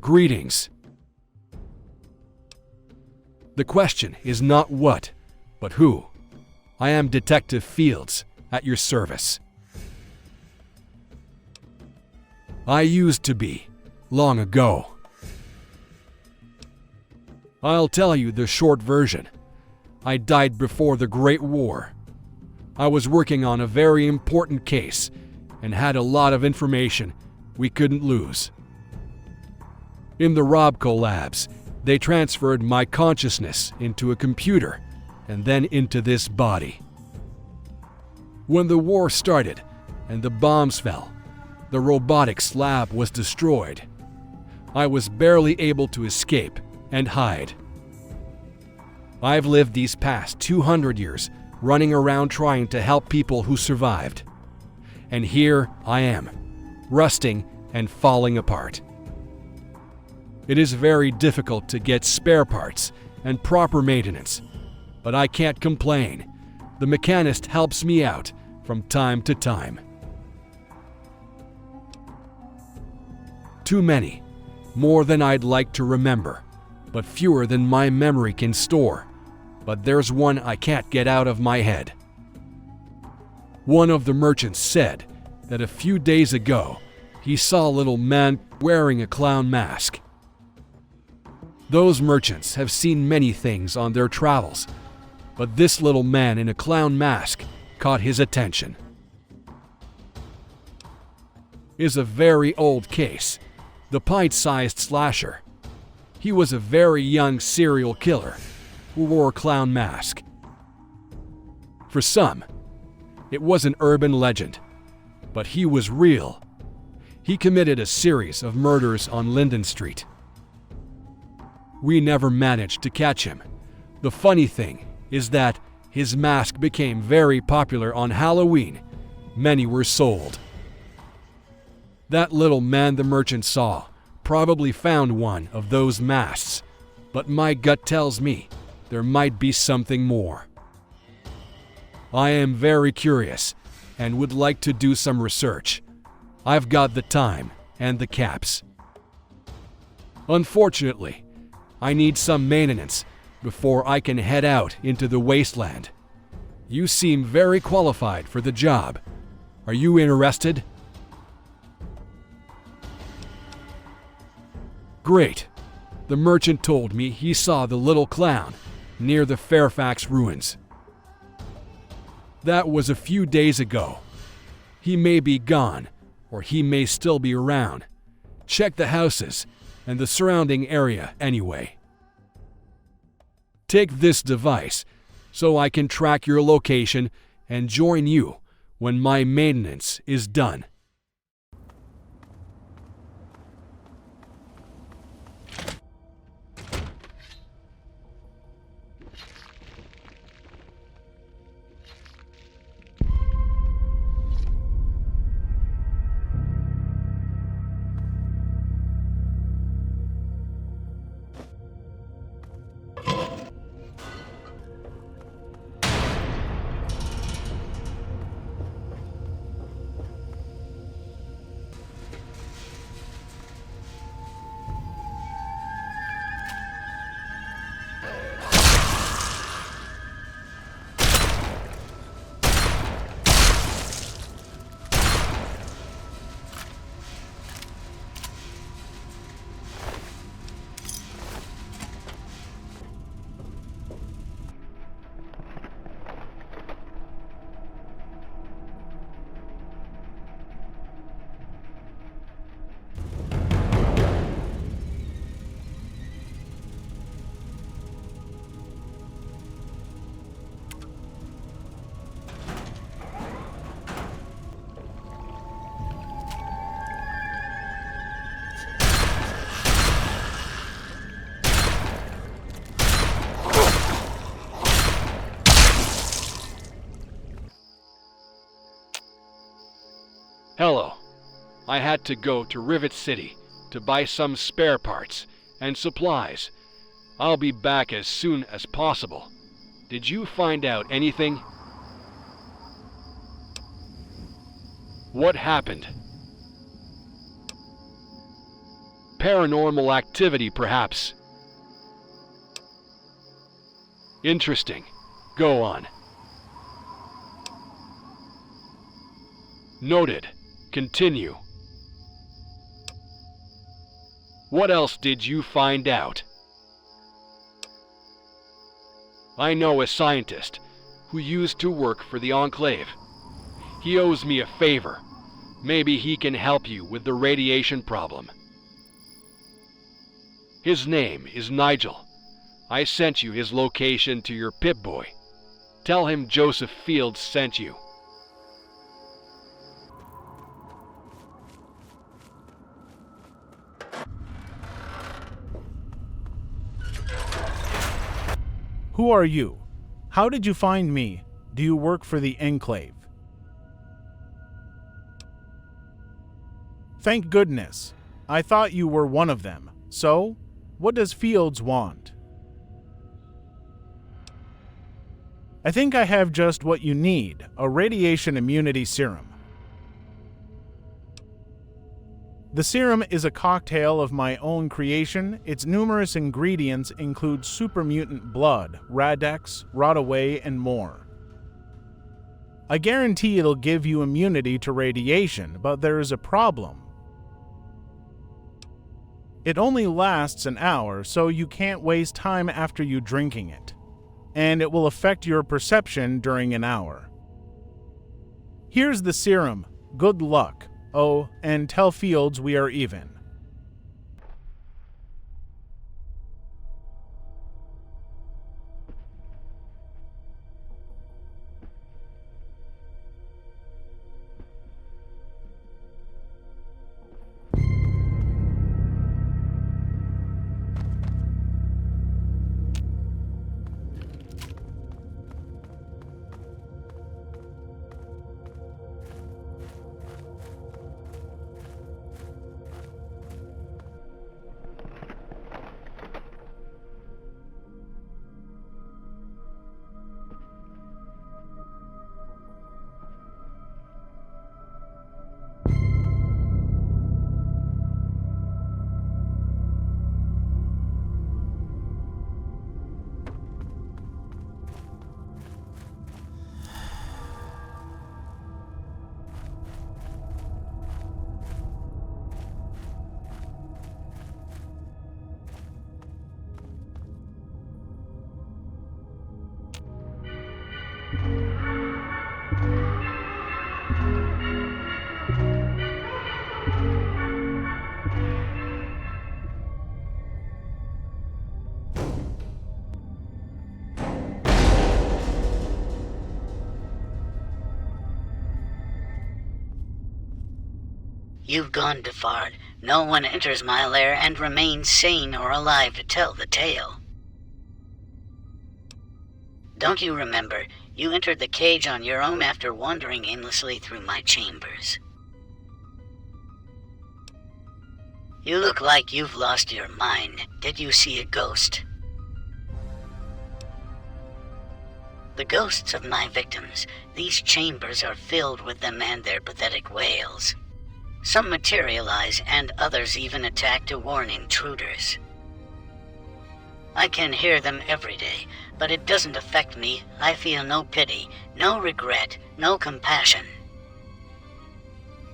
Greetings. The question is not what, but who. I am Detective Fields, at your service. I used to be, long ago. I'll tell you the short version. I died before the Great War. I was working on a very important case and had a lot of information we couldn't lose. In the Robco labs, they transferred my consciousness into a computer and then into this body. When the war started and the bombs fell, the robotics lab was destroyed. I was barely able to escape and hide. I've lived these past 200 years running around trying to help people who survived. And here I am, rusting and falling apart. It is very difficult to get spare parts and proper maintenance, but I can't complain. The mechanist helps me out from time to time. Too many, more than I'd like to remember, but fewer than my memory can store. But there's one I can't get out of my head. One of the merchants said that a few days ago he saw a little man wearing a clown mask. Those merchants have seen many things on their travels, but this little man in a clown mask caught his attention. Is a very old case, the Pint-Sized slasher. He was a very young serial killer who wore a clown mask. For some, it was an urban legend, but he was real. He committed a series of murders on Linden Street. We never managed to catch him. The funny thing is that his mask became very popular on Halloween. Many were sold. That little man the merchant saw probably found one of those masks, but my gut tells me there might be something more. I am very curious and would like to do some research. I've got the time and the caps. Unfortunately, I need some maintenance before I can head out into the wasteland. You seem very qualified for the job. Are you interested? Great. The merchant told me he saw the little clown near the Fairfax ruins. That was a few days ago. He may be gone, or he may still be around. Check the houses and the surrounding area anyway. Take this device so I can track your location and join you when my maintenance is done. Hello. I had to go to Rivet City to buy some spare parts and supplies. I'll be back as soon as possible. Did you find out anything? What happened? paranormal activity, perhaps. Interesting. Go on. Noted. Continue. What else did you find out? I know a scientist who used to work for the Enclave. He owes me a favor. Maybe he can help you with the radiation problem. His name is Nigel. I sent you his location to your Pip-Boy. Tell him Joseph Fields sent you. Who are you? How did you find me? Do you work for the Enclave? Thank goodness. I thought you were one of them. So, what does Fields want? I think I have just what you need, a radiation immunity serum. The serum is a cocktail of my own creation. Its numerous ingredients include super mutant blood, Radex, Rotaway, and more. I guarantee it'll give you immunity to radiation, but there is a problem. It only lasts an hour, so you can't waste time after you drinking it, and it will affect your perception during an hour. Here's the serum. Good luck. Oh, and tell Fields we are even. You've gone too far. No one enters my lair and remains sane or alive to tell the tale. Don't you remember, you entered the cage on your own after wandering aimlessly through my chambers. You look like you've lost your mind. Did you see a ghost? The ghosts of my victims. These chambers are filled with them and their pathetic wails. Some materialize, and others even attack to warn intruders. I can hear them every day, but it doesn't affect me. I feel no pity, no regret, no compassion.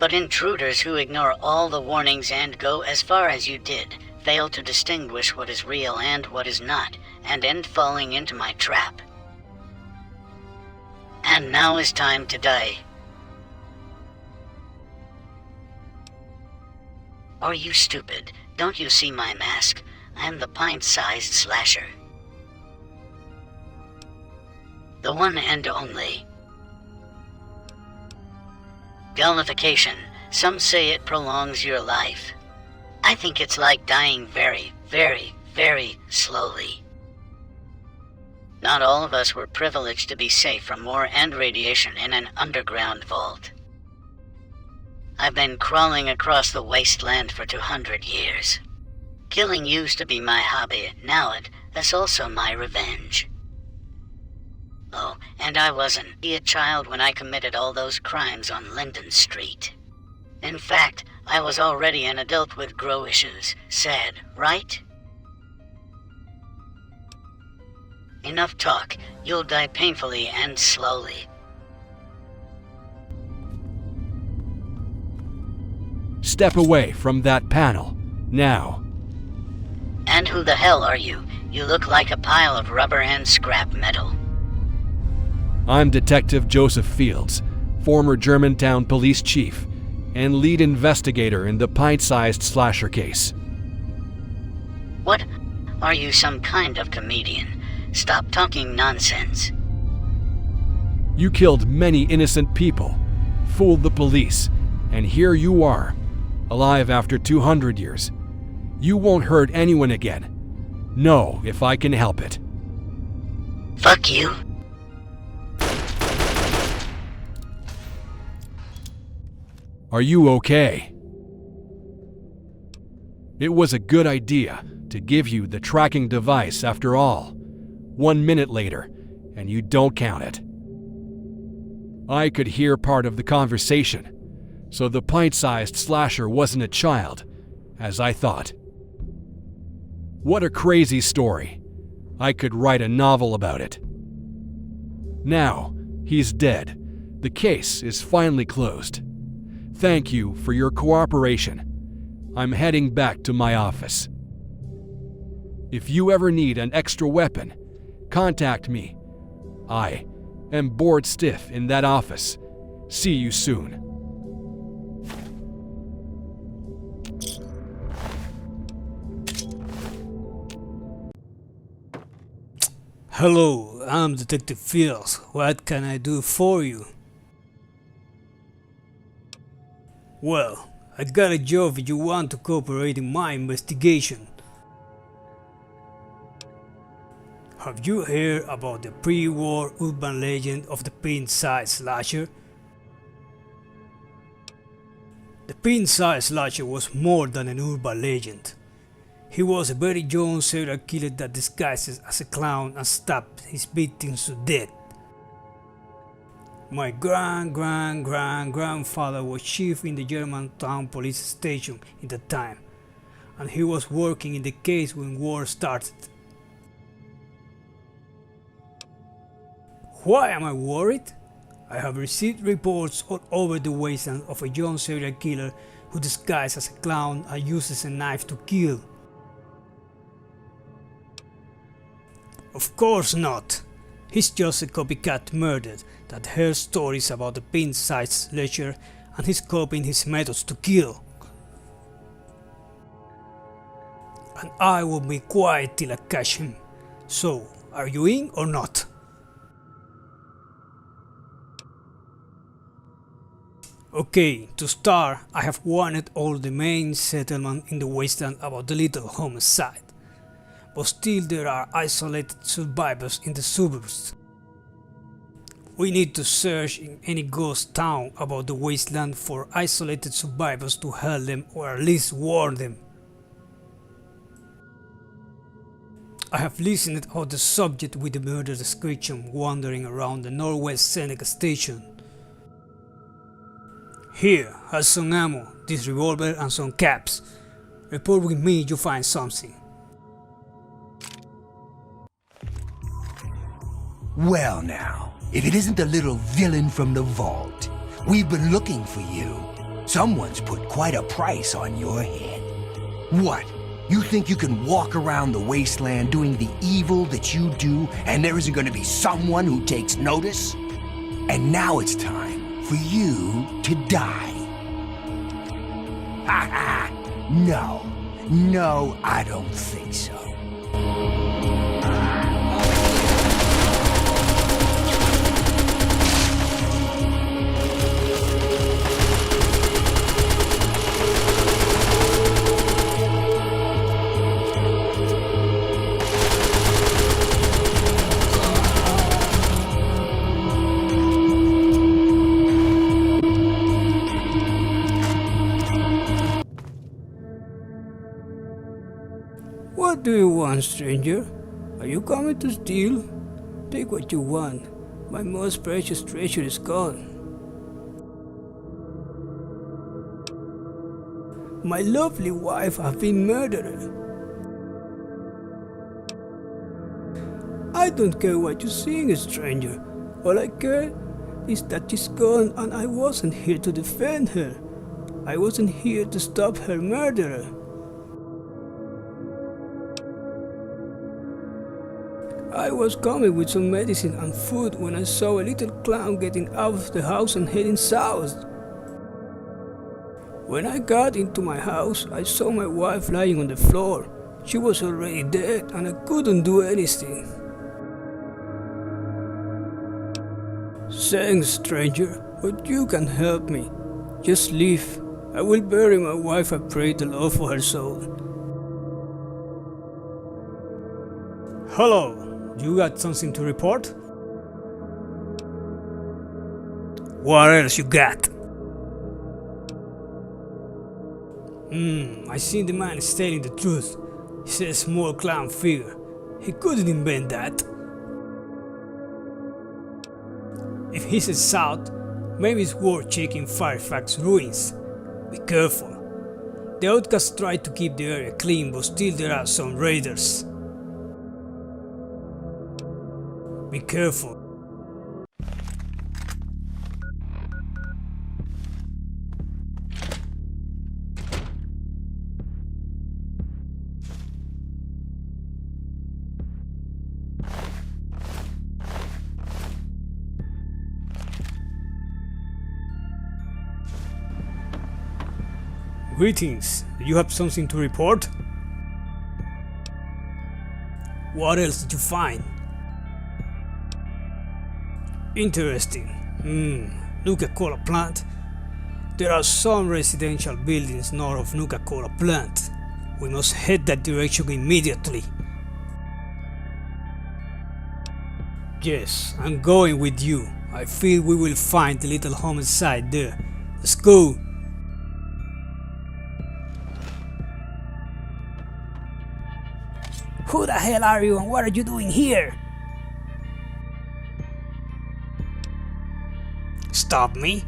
But intruders who ignore all the warnings and go as far as you did, fail to distinguish what is real and what is not, and end falling into my trap. And now is time to die. Are you stupid? Don't you see my mask? I am the Pint-Sized slasher. The one and only. Gullification. Some say it prolongs your life. I think it's like dying very, very, very slowly. Not all of us were privileged to be safe from war and radiation in an underground vault. I've been crawling across the wasteland for 200 years. Killing used to be my hobby, now it's also my revenge. Oh, and I wasn't a child when I committed all those crimes on Linden Street. In fact, I was already an adult with grow issues. Sad, right? Enough talk. You'll die painfully and slowly. Step away from that panel, now. And who the hell are you? You look like a pile of rubber and scrap metal. I'm Detective Joseph Fields, former Germantown police chief and lead investigator in the Pint-Sized slasher case. What? Are you some kind of comedian? Stop talking nonsense. You killed many innocent people, fooled the police, and here you are, alive after 200 years. You won't hurt anyone again. No, if I can help it. Fuck you. Are you okay? It was a good idea to give you the tracking device after all. 1 minute later, and you don't count it. I could hear part of the conversation, so the pint-sized slasher wasn't a child, as I thought. What a crazy story. I could write a novel about it. Now, he's dead. The case is finally closed. Thank you for your cooperation. I'm heading back to my office. If you ever need an extra weapon, contact me. I am bored stiff in that office. See you soon. Hello, I'm Detective Fields. What can I do for you? Well, I got a job if you want to cooperate in my investigation. Have you heard about the pre-war urban legend of the Pint-Sized slasher? The Pint-Sized slasher was more than an urban legend. He was a very young serial killer that disguises as a clown and stabbed his victims to death. My grandfather was chief in the Germantown police station in the time, and he was working in the case when war started. Why am I worried? I have received reports all over the wasteland of a young serial killer who disguises as a clown and uses a knife to kill. Of course not. He's just a copycat murderer that hears stories about the Pint-Sized slasher and he's copying his methods to kill. And I will be quiet till I catch him. So, are you in or not? Okay, to start, I have warned all the main settlement in the wasteland about the little homicide. But still there are isolated survivors in the suburbs. We need to search in any ghost town about the wasteland for isolated survivors to help them or at least warn them. I have listened about the subject with the murder description wandering around the Northwest Seneca station. Here, has some ammo, this revolver and some caps. Report with me if you find something. Well now, if it isn't the little villain from the vault, we've been looking for you. Someone's put quite a price on your head. What? You think you can walk around the wasteland doing the evil that you do and there isn't going to be someone who takes notice? And now it's time for you to die. Ha ha! No, I don't think so. What do you want, stranger? Are you coming to steal? Take what you want. My most precious treasure is gone. My lovely wife has been murdered. I don't care what you're saying, stranger. All I care is that she's gone and I wasn't here to defend her. I wasn't here to stop her murderer. I was coming with some medicine and food when I saw a little clown getting out of the house and heading south. When I got into my house, I saw my wife lying on the floor. She was already dead and I couldn't do anything. Thanks, stranger, but you can help me. Just leave. I will bury my wife and pray the Lord for her soul. Hello. You got something to report? What else you got? I seen the man is telling the truth. He said a small clown figure. He couldn't invent that. If he says south, maybe it's worth checking Fairfax ruins. Be careful. The outcasts try to keep the area clean, but still there are some raiders. Be careful. Greetings. Do you have something to report? What else did you find? Interesting. Nuka-Cola plant. There are some residential buildings north of Nuka-Cola plant. We must head that direction immediately. Yes, I'm going with you. I feel we will find the little homicide there. Let's go. Who the hell are you and what are you doing here? Stop me?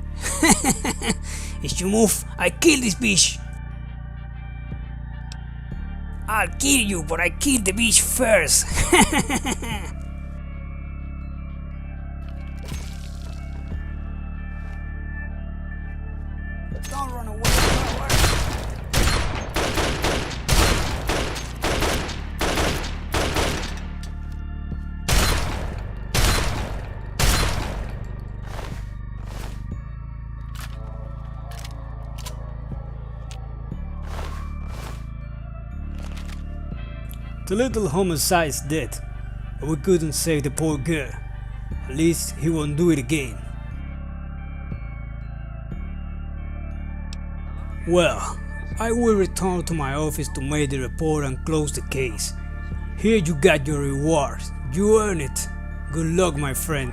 If you move, I kill this bitch. I'll kill you, but I kill the bitch first. Don't run away. The little homicide is dead, but we couldn't save the poor girl. At least he won't do it again. Well, I will return to my office to make the report and close the case. Here you got your reward. You earned it. Good luck, my friend.